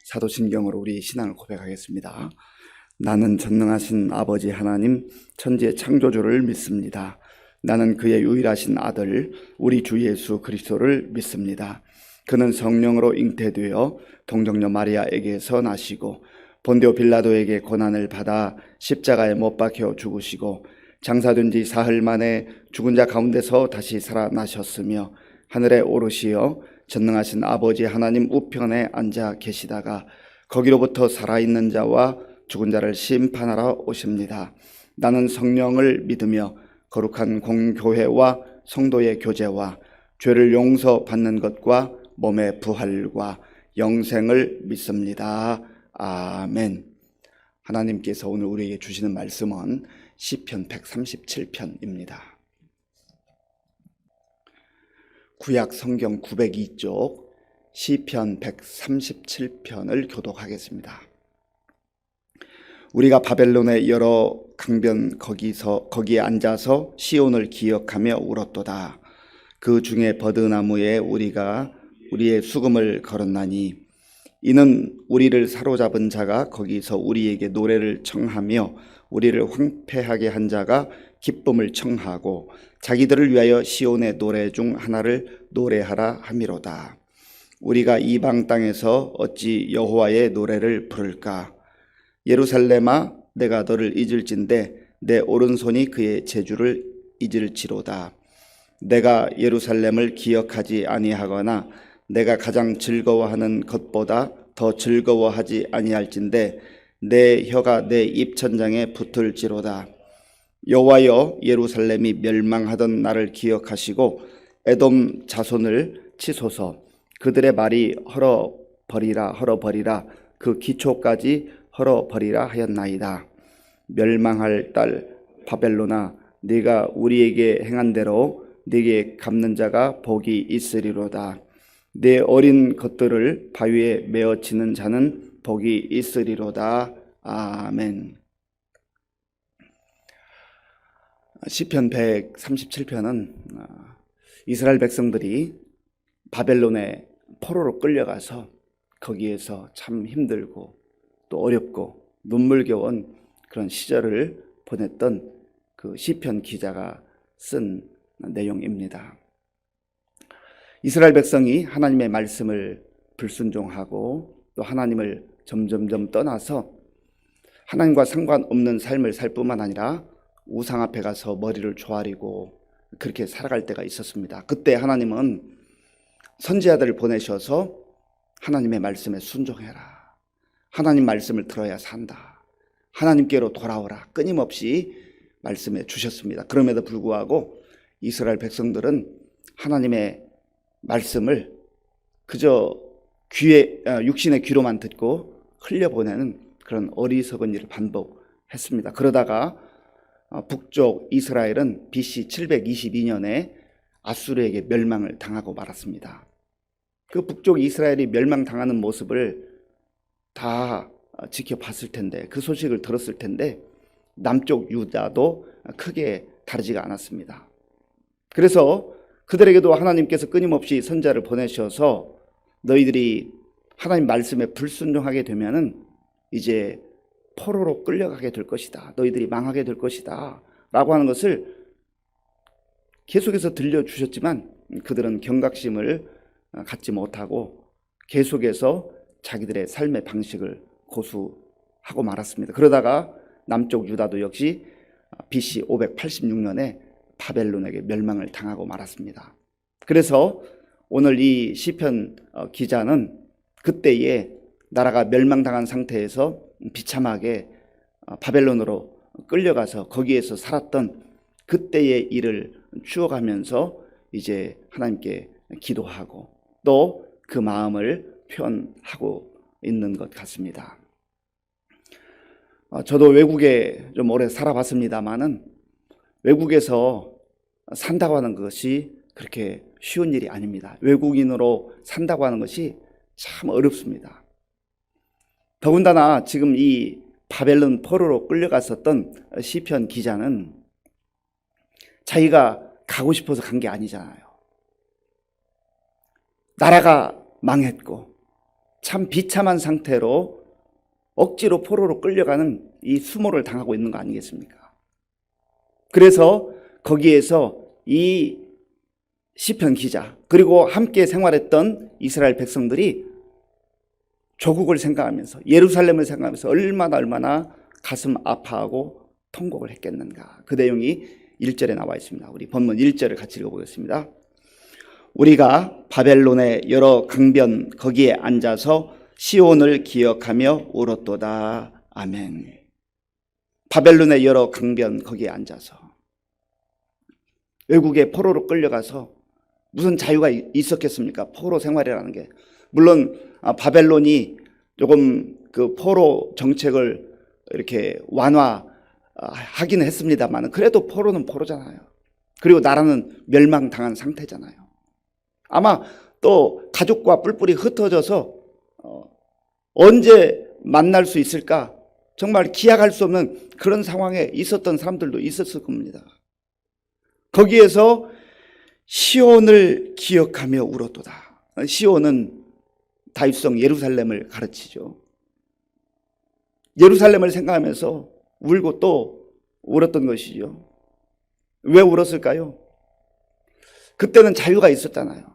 사도신경으로 우리 신앙을 고백하겠습니다. 나는 전능하신 아버지 하나님 천지의 창조주를 믿습니다. 나는 그의 유일하신 아들 우리 주 예수 그리스도를 믿습니다. 그는 성령으로 잉태되어 동정녀 마리아에게서 나시고 본디오 빌라도에게 고난을 받아 십자가에 못 박혀 죽으시고 장사된 지 사흘 만에 죽은 자 가운데서 다시 살아나셨으며 하늘에 오르시어 전능하신 아버지 하나님 우편에 앉아 계시다가 거기로부터 살아있는 자와 죽은 자를 심판하러 오십니다. 나는 성령을 믿으며 거룩한 공교회와 성도의 교제와 죄를 용서받는 것과 몸의 부활과 영생을 믿습니다. 아멘. 하나님께서 오늘 우리에게 주시는 말씀은 시편 137편입니다. 구약 성경 902쪽 시편 137편을 교독하겠습니다. 우리가 바벨론의 여러 강변 거기에 앉아서 시온을 기억하며 울었도다. 그 중에 버드나무에 우리가 우리의 수금을 걸었나니 이는 우리를 사로잡은 자가 거기서 우리에게 노래를 청하며 우리를 황폐하게 한 자가 기쁨을 청하고 자기들을 위하여 시온의 노래 중 하나를 노래하라 함이로다. 우리가 이방 땅에서 어찌 여호와의 노래를 부를까? 예루살렘아, 내가 너를 잊을진대 내 오른손이 그의 제주를 잊을지로다. 내가 예루살렘을 기억하지 아니하거나 내가 가장 즐거워하는 것보다 더 즐거워하지 아니할진대 내 혀가 내 입천장에 붙을지로다. 여호와여, 예루살렘이 멸망하던 날을 기억하시고 에돔 자손을 치소서. 그들의 말이 헐어버리라 그 기초까지 헐어버리라 하였나이다. 멸망할 딸 바벨론아, 네가 우리에게 행한 대로 네게 갚는 자가 복이 있으리로다. 내 어린 것들을 바위에 메어치는 자는 복이 있으리로다. 아멘. 시편 137편은 이스라엘 백성들이 바벨론의 포로로 끌려가서 거기에서 참 힘들고 또 어렵고 눈물겨운 그런 시절을 보냈던 그 시편 기자가 쓴 내용입니다. 이스라엘 백성이 하나님의 말씀을 불순종하고 또 하나님을 점점점 떠나서 하나님과 상관없는 삶을 살 뿐만 아니라 우상 앞에 가서 머리를 조아리고 그렇게 살아갈 때가 있었습니다. 그때 하나님은 선지자들을 보내셔서 하나님의 말씀에 순종해라. 하나님 말씀을 들어야 산다. 하나님께로 돌아오라. 끊임없이 말씀해 주셨습니다. 그럼에도 불구하고 이스라엘 백성들은 하나님의 말씀을 그저 육신의 귀로만 듣고 흘려보내는 그런 어리석은 일을 반복했습니다. 그러다가 북쪽 이스라엘은 BC 722년에 아수르에게 멸망을 당하고 말았습니다. 그 북쪽 이스라엘이 멸망당하는 모습을 다 지켜봤을 텐데, 그 소식을 들었을 텐데 남쪽 유다도 크게 다르지가 않았습니다. 그래서 그들에게도 하나님께서 끊임없이 선지자를 보내셔서 너희들이 하나님 말씀에 불순종하게 되면은 이제 포로로 끌려가게 될 것이다. 너희들이 망하게 될 것이다. 라고 하는 것을 계속해서 들려주셨지만 그들은 경각심을 갖지 못하고 계속해서 자기들의 삶의 방식을 고수하고 말았습니다. 그러다가 남쪽 유다도 역시 BC 586년에 바벨론에게 멸망을 당하고 말았습니다. 그래서 오늘 이 시편 기자는 그때에 나라가 멸망당한 상태에서 비참하게 바벨론으로 끌려가서 거기에서 살았던 그때의 일을 추억하면서 이제 하나님께 기도하고 또 그 마음을 표현하고 있는 것 같습니다. 저도 외국에 좀 오래 살아봤습니다만은 외국에서 산다고 하는 것이 그렇게 쉬운 일이 아닙니다. 외국인으로 산다고 하는 것이 참 어렵습니다. 더군다나 지금 이 바벨론 포로로 끌려갔었던 시편 기자는 자기가 가고 싶어서 간 게 아니잖아요. 나라가 망했고 참 비참한 상태로 억지로 포로로 끌려가는 이 수모를 당하고 있는 거 아니겠습니까? 그래서 거기에서 이 시편 기자 그리고 함께 생활했던 이스라엘 백성들이 조국을 생각하면서 예루살렘을 생각하면서 얼마나 가슴 아파하고 통곡을 했겠는가. 그 내용이 1절에 나와 있습니다. 우리 본문 1절을 같이 읽어보겠습니다. 우리가 바벨론의 여러 강변 거기에 앉아서 시온을 기억하며 울었도다. 아멘. 바벨론의 여러 강변 거기에 앉아서 외국에 포로로 끌려가서 무슨 자유가 있었겠습니까? 포로 생활이라는 게. 물론 바벨론이 조금 그 포로 정책을 이렇게 완화하긴 했습니다만 그래도 포로는 포로잖아요. 그리고 나라는 멸망당한 상태잖아요. 아마 또 가족과 뿔뿔이 흩어져서 언제 만날 수 있을까 정말 기약할 수 없는 그런 상황에 있었던 사람들도 있었을 겁니다. 거기에서 시온을 기억하며 울었도다. 시온은 다윗성 예루살렘을 가르치죠. 예루살렘을 생각하면서 울고 또 울었던 것이죠. 왜 울었을까요? 그때는 자유가 있었잖아요.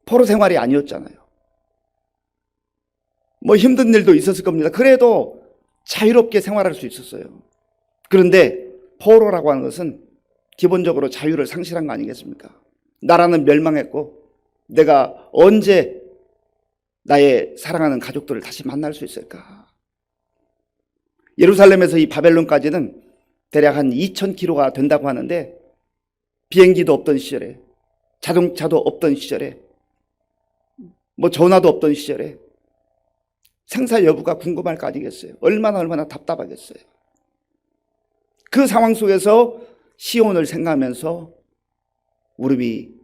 포로 생활이 아니었잖아요. 뭐 힘든 일도 있었을 겁니다. 그래도 자유롭게 생활할 수 있었어요. 그런데 포로라고 하는 것은 기본적으로 자유를 상실한 거 아니겠습니까? 나라는 멸망했고 내가 언제 나의 사랑하는 가족들을 다시 만날 수 있을까? 예루살렘에서 이 바벨론까지는 대략 한 2,000km가 된다고 하는데 비행기도 없던 시절에 자동차도 없던 시절에 뭐 전화도 없던 시절에 생사 여부가 궁금할 거 아니겠어요? 얼마나 답답하겠어요. 그 상황 속에서 시온을 생각하면서 무릎이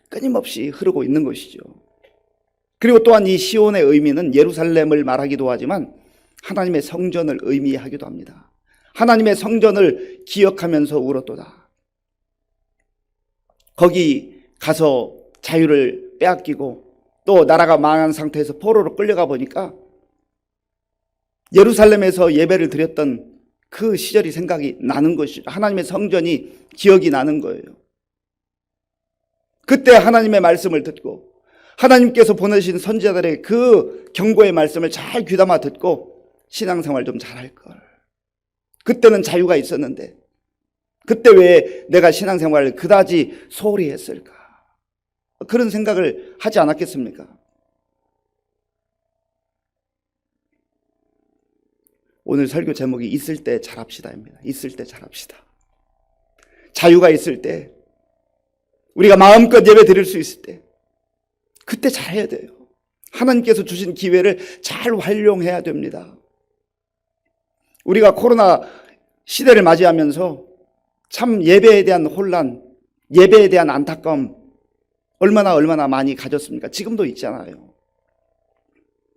끊임없이 흐르고 있는 것이죠. 그리고 또한 이 시온의 의미는 예루살렘을 말하기도 하지만 하나님의 성전을 의미하기도 합니다. 하나님의 성전을 기억하면서 울었도다. 거기 가서 자유를 빼앗기고 또 나라가 망한 상태에서 포로로 끌려가 보니까 예루살렘에서 예배를 드렸던 그 시절이 생각이 나는 것이죠. 하나님의 성전이 기억이 나는 거예요. 그때 하나님의 말씀을 듣고 하나님께서 보내신 선지자들의 그 경고의 말씀을 잘 귀담아 듣고 신앙생활 좀 잘할 걸. 그때는 자유가 있었는데 그때 왜 내가 신앙생활을 그다지 소홀히 했을까? 그런 생각을 하지 않았겠습니까? 오늘 설교 제목이 있을 때 잘합시다입니다. 있을 때 잘합시다. 자유가 있을 때 우리가 마음껏 예배 드릴 수 있을 때 그때 잘해야 돼요. 하나님께서 주신 기회를 잘 활용해야 됩니다. 우리가 코로나 시대를 맞이하면서 참 예배에 대한 혼란, 예배에 대한 안타까움 얼마나 많이 가졌습니까? 지금도 있잖아요.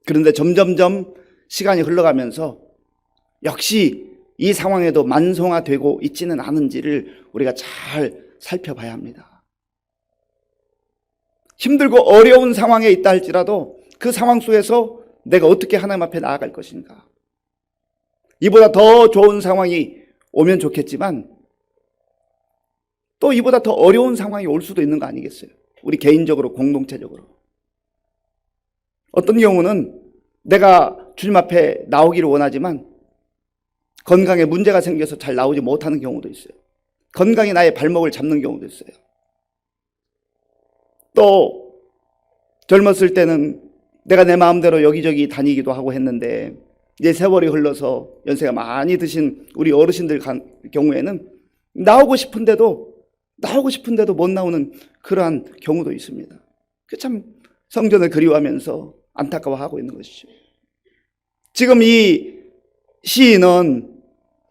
그런데 점점점 시간이 흘러가면서 역시 이 상황에도 만성화되고 있지는 않은지를 우리가 잘 살펴봐야 합니다. 힘들고 어려운 상황에 있다 할지라도 그 상황 속에서 내가 어떻게 하나님 앞에 나아갈 것인가. 이보다 더 좋은 상황이 오면 좋겠지만 또 이보다 더 어려운 상황이 올 수도 있는 거 아니겠어요? 우리 개인적으로 공동체적으로. 어떤 경우는 내가 주님 앞에 나오기를 원하지만 건강에 문제가 생겨서 잘 나오지 못하는 경우도 있어요. 건강이 나의 발목을 잡는 경우도 있어요. 또 젊었을 때는 내가 내 마음대로 여기저기 다니기도 하고 했는데 이제 세월이 흘러서 연세가 많이 드신 우리 어르신들 경우에는 나오고 싶은데도 못 나오는 그러한 경우도 있습니다. 참 성전을 그리워하면서 안타까워하고 있는 것이죠. 지금 이 시인은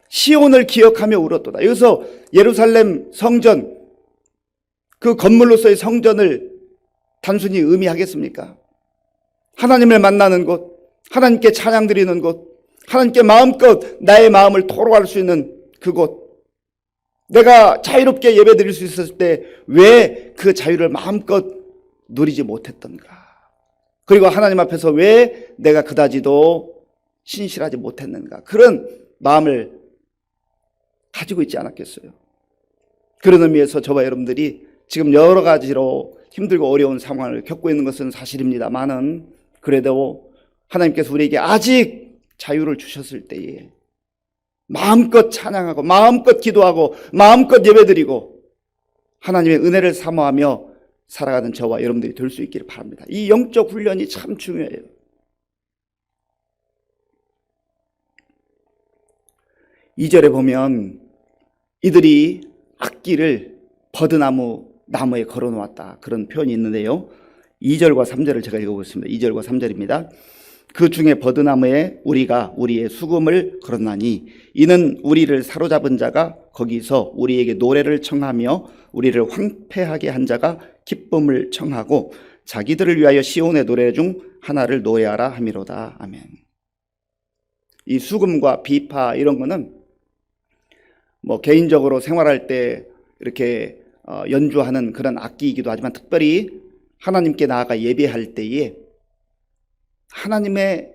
시온을 기억하며 울었도다. 여기서 예루살렘 성전, 그 건물로서의 성전을 단순히 의미하겠습니까? 하나님을 만나는 곳, 하나님께 찬양 드리는 곳, 하나님께 마음껏 나의 마음을 토로할 수 있는 그곳, 내가 자유롭게 예배 드릴 수 있었을 때 왜 그 자유를 마음껏 누리지 못했던가? 그리고 하나님 앞에서 왜 내가 그다지도 신실하지 못했는가, 그런 마음을 가지고 있지 않았겠어요. 그런 의미에서 저와 여러분들이 지금 여러 가지로 힘들고 어려운 상황을 겪고 있는 것은 사실입니다만은, 그래도 하나님께서 우리에게 아직 자유를 주셨을 때에 마음껏 찬양하고 마음껏 기도하고 마음껏 예배드리고 하나님의 은혜를 사모하며 살아가는 저와 여러분들이 될 수 있기를 바랍니다. 이 영적 훈련이 참 중요해요. 2절에 보면 이들이 악기를 버드나무에 걸어놓았다, 그런 표현이 있는데요, 2절과 3절을 제가 읽어보겠습니다. 2절과 3절입니다. 그 중에 버드나무에 우리가 우리의 수금을 걸어놨나니 이는 우리를 사로잡은 자가 거기서 우리에게 노래를 청하며 우리를 황폐하게 한 자가 기쁨을 청하고 자기들을 위하여 시온의 노래 중 하나를 노래하라 함이로다. 아멘. 이 수금과 비파 이런 거는 뭐 개인적으로 생활할 때 이렇게 연주하는 그런 악기이기도 하지만, 특별히 하나님께 나아가 예배할 때에 하나님의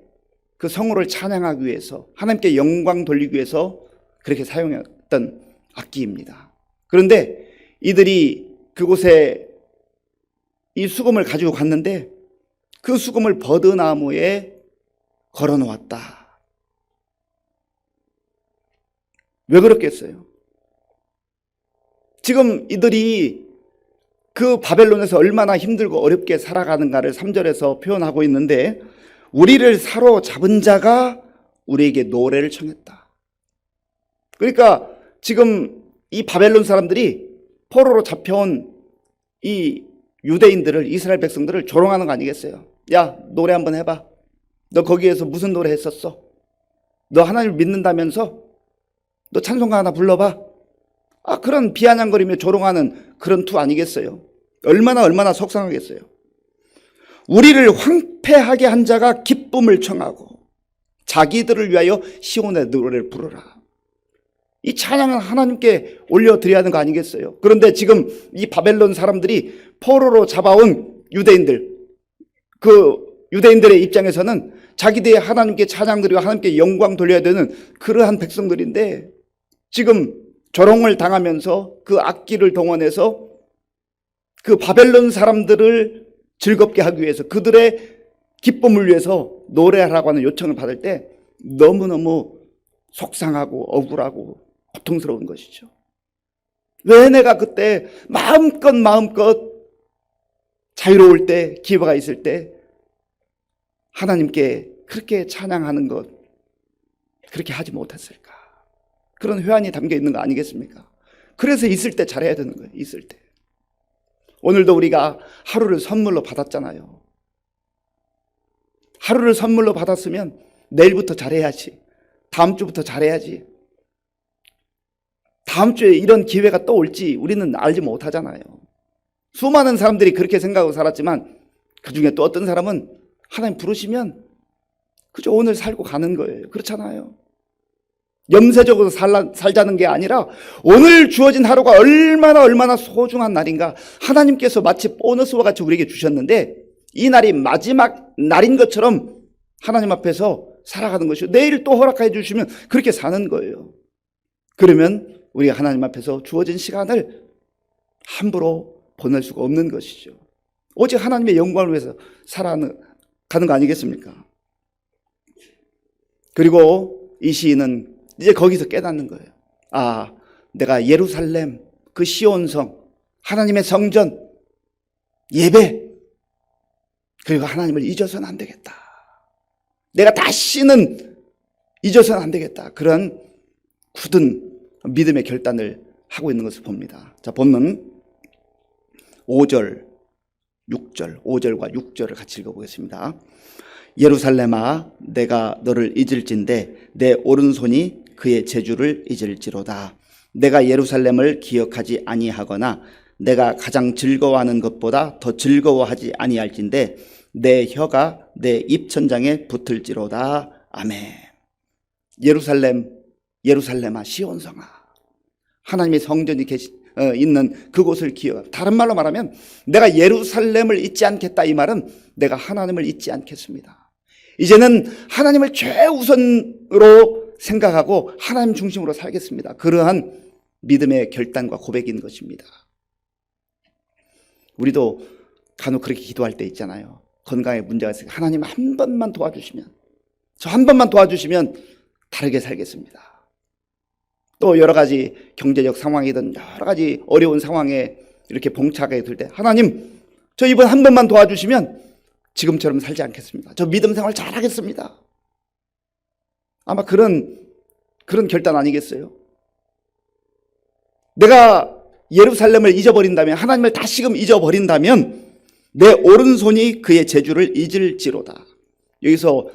그 성호를 찬양하기 위해서, 하나님께 영광 돌리기 위해서 그렇게 사용했던 악기입니다. 그런데 이들이 그곳에 이 수금을 가지고 갔는데 그 수금을 버드나무에 걸어 놓았다. 왜 그렇겠어요? 지금 이들이 그 바벨론에서 얼마나 힘들고 어렵게 살아가는가를 3절에서 표현하고 있는데, 우리를 사로잡은 자가 우리에게 노래를 청했다. 그러니까 지금 이 바벨론 사람들이 포로로 잡혀온 이 유대인들을, 이스라엘 백성들을 조롱하는 거 아니겠어요? 야, 노래 한번 해봐. 너 거기에서 무슨 노래 했었어? 너 하나님을 믿는다면서? 너 찬송가 하나 불러봐. 그런 비아냥거리며 조롱하는 그런 투 아니겠어요? 얼마나 속상하겠어요. 우리를 황폐하게 한 자가 기쁨을 청하고 자기들을 위하여 시온의 노래를 부르라. 이 찬양은 하나님께 올려드려야 하는 거 아니겠어요? 그런데 지금 이 바벨론 사람들이 포로로 잡아온 유대인들, 그 유대인들의 입장에서는 자기들이 하나님께 찬양 드리고 하나님께 영광 돌려야 되는 그러한 백성들인데, 지금 조롱을 당하면서 그 악기를 동원해서 그 바벨론 사람들을 즐겁게 하기 위해서, 그들의 기쁨을 위해서 노래하라고 하는 요청을 받을 때 너무너무 속상하고 억울하고 고통스러운 것이죠. 왜 내가 그때 마음껏 자유로울 때, 기회가 있을 때 하나님께 그렇게 찬양하는 것, 그렇게 하지 못했을까? 그런 회한이 담겨 있는 거 아니겠습니까? 그래서 있을 때 잘해야 되는 거예요. 있을 때. 오늘도 우리가 하루를 선물로 받았잖아요. 하루를 선물로 받았으면 내일부터 잘해야지, 다음 주부터 잘해야지, 다음 주에 이런 기회가 또 올지 우리는 알지 못하잖아요. 수많은 사람들이 그렇게 생각하고 살았지만 그 중에 또 어떤 사람은 하나님 부르시면 그저 오늘 살고 가는 거예요. 그렇잖아요. 염세적으로 살자는 게 아니라 오늘 주어진 하루가 얼마나 소중한 날인가, 하나님께서 마치 보너스와 같이 우리에게 주셨는데 이 날이 마지막 날인 것처럼 하나님 앞에서 살아가는 것이요, 내일 또 허락해 주시면 그렇게 사는 거예요. 그러면 우리가 하나님 앞에서 주어진 시간을 함부로 보낼 수가 없는 것이죠. 오직 하나님의 영광을 위해서 살아가는 거 아니겠습니까? 그리고 이 시인은 이제 거기서 깨닫는 거예요. 내가 예루살렘, 그 시온성, 하나님의 성전, 예배, 그리고 하나님을 잊어서는 안 되겠다. 내가 다시는 잊어서는 안 되겠다. 그런 굳은 믿음의 결단을 하고 있는 것을 봅니다. 자, 본문 5절, 6절, 5절과 6절을 같이 읽어보겠습니다. 예루살렘아, 내가 너를 잊을진대 내 오른손이 그의 재주를 잊을지로다. 내가 예루살렘을 기억하지 아니하거나 내가 가장 즐거워하는 것보다 더 즐거워하지 아니할진대 내 혀가 내 입천장에 붙을지로다. 아멘. 예루살렘, 예루살렘아, 시온성아, 하나님의 성전이 있는 그곳을 기억. 다른 말로 말하면 내가 예루살렘을 잊지 않겠다, 이 말은 내가 하나님을 잊지 않겠습니다. 이제는 하나님을 최우선으로 생각하고 하나님 중심으로 살겠습니다. 그러한 믿음의 결단과 고백인 것입니다. 우리도 간혹 그렇게 기도할 때 있잖아요. 건강에 문제가 있으니까 하나님 한 번만 도와주시면, 저 한 번만 도와주시면 다르게 살겠습니다. 또 여러 가지 경제적 상황이든 여러 가지 어려운 상황에 이렇게 봉착하게 될 때 하나님, 저 이번 한 번만 도와주시면 지금처럼 살지 않겠습니다. 저 믿음 생활 잘하겠습니다. 아마 그런 결단 아니겠어요? 내가 예루살렘을 잊어버린다면, 하나님을 다시금 잊어버린다면 내 오른손이 그의 재주를 잊을지로다. 여기서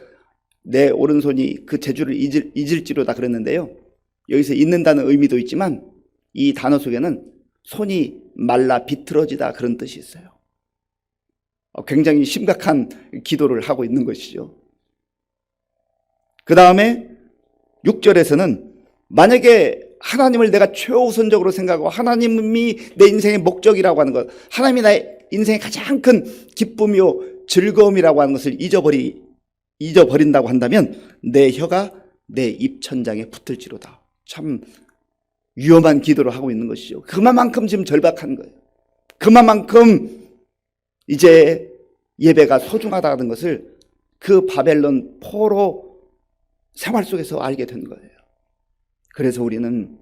내 오른손이 그 재주를 잊을지로다 그랬는데요, 여기서 잊는다는 의미도 있지만 이 단어 속에는 손이 말라 비틀어지다 그런 뜻이 있어요. 굉장히 심각한 기도를 하고 있는 것이죠. 그 다음에 6절에서는 만약에 하나님을 내가 최우선적으로 생각하고 하나님이 내 인생의 목적이라고 하는 것, 하나님이 나의 인생의 가장 큰 기쁨이요 즐거움이라고 하는 것을 잊어버린다고 한다면 내 혀가 내 입천장에 붙을지로다. 참 위험한 기도를 하고 있는 것이죠. 그만큼 지금 절박한 거예요. 그만큼 이제 예배가 소중하다는 것을 그 바벨론 포로 생활 속에서 알게 된 거예요. 그래서 우리는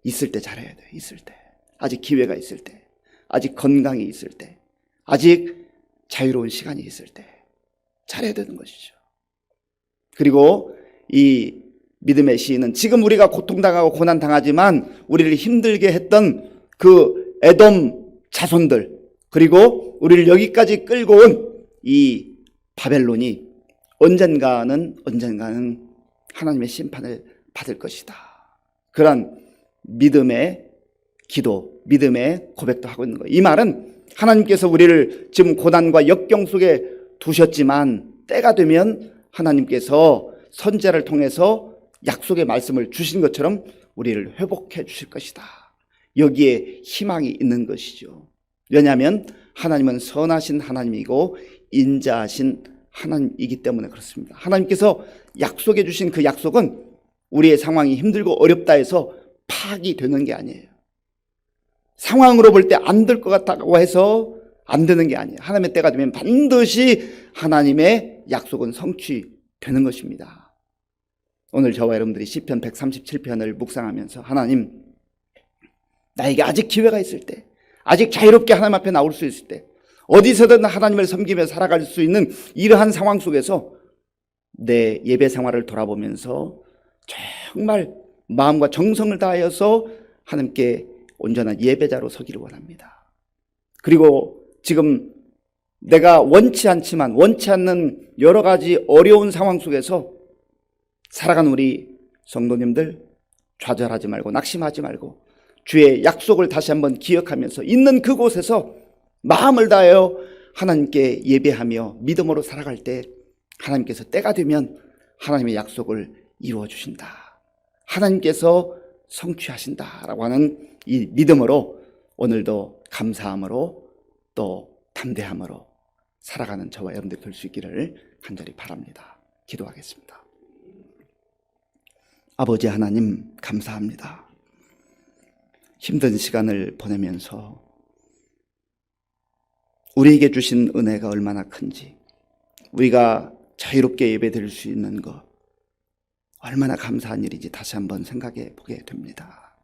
있을 때 잘해야 돼요. 있을 때, 아직 기회가 있을 때, 아직 건강이 있을 때, 아직 자유로운 시간이 있을 때 잘해야 되는 것이죠. 그리고 이 믿음의 시인은 지금 우리가 고통당하고 고난당하지만 우리를 힘들게 했던 그 에돔 자손들, 그리고 우리를 여기까지 끌고 온 이 바벨론이 언젠가는 하나님의 심판을 받을 것이다. 그런 믿음의 기도, 믿음의 고백도 하고 있는 거예요. 이 말은 하나님께서 우리를 지금 고난과 역경 속에 두셨지만 때가 되면 하나님께서 선지자를 통해서 약속의 말씀을 주신 것처럼 우리를 회복해 주실 것이다. 여기에 희망이 있는 것이죠. 왜냐하면 하나님은 선하신 하나님이고 인자하신 하나님이기 때문에 그렇습니다. 하나님께서 약속해 주신 그 약속은 우리의 상황이 힘들고 어렵다 해서 파악이 되는 게 아니에요. 상황으로 볼 때 안 될 것 같다고 해서 안 되는 게 아니에요. 하나님의 때가 되면 반드시 하나님의 약속은 성취되는 것입니다. 오늘 저와 여러분들이 시편 137편을 묵상하면서 하나님, 나에게 아직 기회가 있을 때, 아직 자유롭게 하나님 앞에 나올 수 있을 때, 어디서든 하나님을 섬기며 살아갈 수 있는 이러한 상황 속에서 내 예배 생활을 돌아보면서 정말 마음과 정성을 다하여서 하나님께 온전한 예배자로 서기를 원합니다. 그리고 지금 내가 원치 않는 여러 가지 어려운 상황 속에서 살아가는 우리 성도님들 좌절하지 말고 낙심하지 말고 주의 약속을 다시 한번 기억하면서 있는 그곳에서 마음을 다하여 하나님께 예배하며 믿음으로 살아갈 때 하나님께서 때가 되면 하나님의 약속을 이루어 주신다. 하나님께서 성취하신다라고 하는 이 믿음으로 오늘도 감사함으로 또 담대함으로 살아가는 저와 여러분들 될 수 있기를 간절히 바랍니다. 기도하겠습니다. 아버지 하나님, 감사합니다. 힘든 시간을 보내면서 우리에게 주신 은혜가 얼마나 큰지, 우리가 자유롭게 예배드릴 수 있는 것 얼마나 감사한 일인지 다시 한번 생각해 보게 됩니다.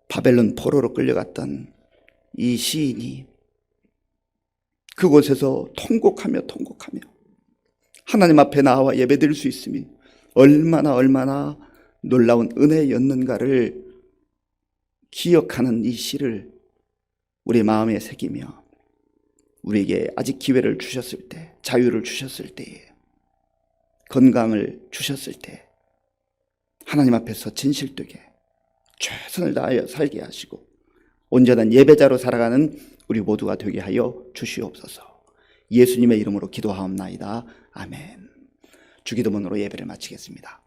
바벨론 포로로 끌려갔던 이 시인이 그곳에서 통곡하며 하나님 앞에 나와 예배드릴 수 있음이 얼마나 놀라운 은혜였는가를 기억하는 이 시를 우리 마음에 새기며 우리에게 아직 기회를 주셨을 때, 자유를 주셨을 때에, 건강을 주셨을 때 하나님 앞에서 진실되게 최선을 다하여 살게 하시고 온전한 예배자로 살아가는 우리 모두가 되게 하여 주시옵소서. 예수님의 이름으로 기도하옵나이다. 아멘. 주기도문으로 예배를 마치겠습니다.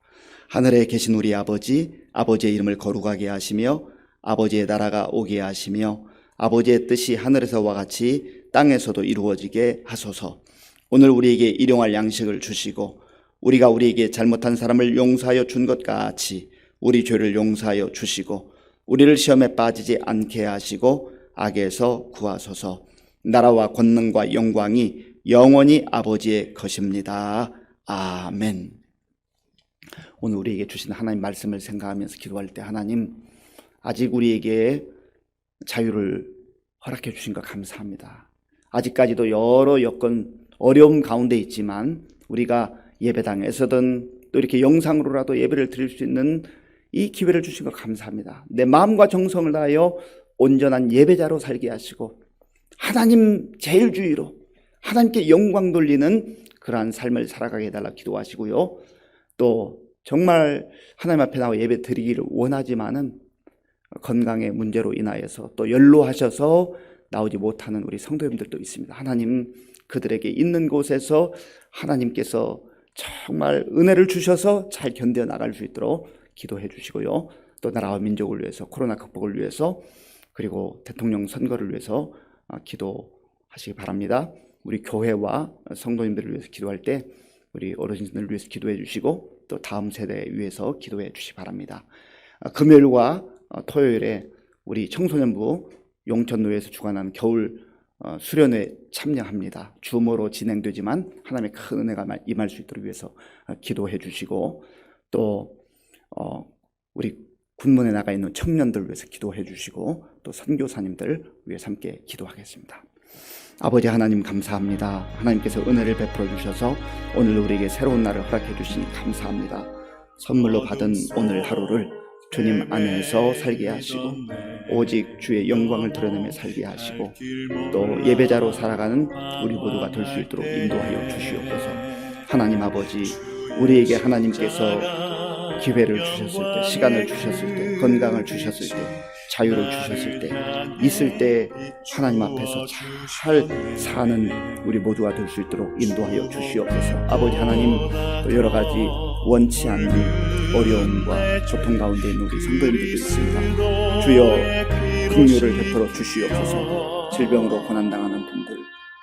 하늘에 계신 우리 아버지, 아버지의 이름을 거룩하게 하시며 아버지의 나라가 오게 하시며 아버지의 뜻이 하늘에서와 같이 땅에서도 이루어지게 하소서. 오늘 우리에게 일용할 양식을 주시고 우리가 우리에게 잘못한 사람을 용서하여 준 것 같이 우리 죄를 용서하여 주시고 우리를 시험에 빠지지 않게 하시고 악에서 구하소서. 나라와 권능과 영광이 영원히 아버지의 것입니다. 아멘. 오늘 우리에게 주신 하나님 말씀을 생각하면서 기도할 때 하나님 아직 우리에게 자유를 허락해 주신 것 감사합니다. 아직까지도 여러 여건 어려움 가운데 있지만 우리가 예배당에서든 또 이렇게 영상으로라도 예배를 드릴 수 있는 이 기회를 주신 것 감사합니다. 내 마음과 정성을 다하여 온전한 예배자로 살게 하시고 하나님 제일주의로 하나님께 영광 돌리는 그러한 삶을 살아가게 해달라 기도하시고요. 또 정말 하나님 앞에 나와 예배 드리기를 원하지만은 건강의 문제로 인하여서 또 연로하셔서 나오지 못하는 우리 성도님들도 있습니다. 하나님 그들에게 있는 곳에서 하나님께서 정말 은혜를 주셔서 잘 견뎌 나갈 수 있도록 기도해 주시고요. 또 나라와 민족을 위해서 코로나 극복을 위해서 그리고 대통령 선거를 위해서 기도하시기 바랍니다. 우리 교회와 성도님들을 위해서 기도할 때 우리 어르신들을 위해서 기도해 주시고 또 다음 세대 위해서 기도해 주시기 바랍니다. 금요일과 토요일에 우리 청소년부 용천노회에서 주관하는 겨울 수련회 참여합니다. 줌으로 진행되지만 하나님의 큰 은혜가 임할 수 있도록 위해서 기도해 주시고 또 우리 군문에 나가 있는 청년들 위해서 기도해 주시고 또 선교사님들 위해서 함께 기도하겠습니다. 아버지 하나님 감사합니다. 하나님께서 은혜를 베풀어 주셔서 오늘 우리에게 새로운 날을 허락해 주시니 감사합니다. 선물로 받은 오늘 하루를 주님 안에서 살게 하시고 오직 주의 영광을 드러내며 살게 하시고 또 예배자로 살아가는 우리 모두가 될 수 있도록 인도하여 주시옵소서. 하나님 아버지 우리에게 하나님께서 기회를 주셨을 때 시간을 주셨을 때 건강을 주셨을 때 자유를 주셨을 때 있을 때 하나님 앞에서 잘 사는 우리 모두가 될 수 있도록 인도하여 주시옵소서. 아버지 하나님 또 여러 가지 원치 않는 어려움과 고통 가운데 있는 우리 성도님들도 있습니다. 주여 긍휼을 베풀어 주시옵소서. 질병으로 고난당하는 분들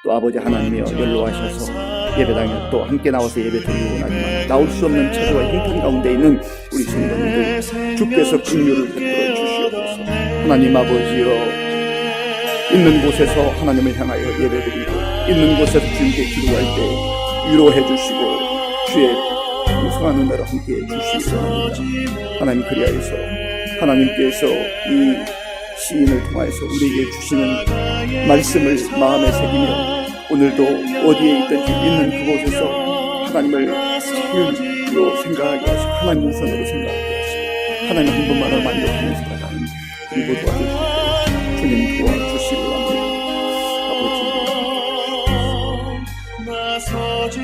또 아버지 하나님이여 연로하셔서 예배당에 또 함께 나와서 예배 드리고 원하지만 나올 수 없는 처지와 형편 가운데 있는 우리 성도님들 주께서 긍휼을 베풀어 주시옵소서. 하나님 아버지여 있는 곳에서 하나님을 향하여 예배드리고 있는 곳에서 주님께 기도할 때 위로해 주시고 주의 풍성한 은혜로 함께해 주시기 원합니다. 하나님 그리하여서 하나님께서 이 시인을 통하여서 우리에게 주시는 말씀을 마음에 새기며 오늘도 어디에 있든지 있는 그곳에서 하나님을 제일로 생각하게 하시고 하나님 우선으로 생각하게 하시고 하나님 한 분만으로 만족하며 살아가는 우리 모두가 될 수 있도록 주님 도와주시기 원합니다. 아버지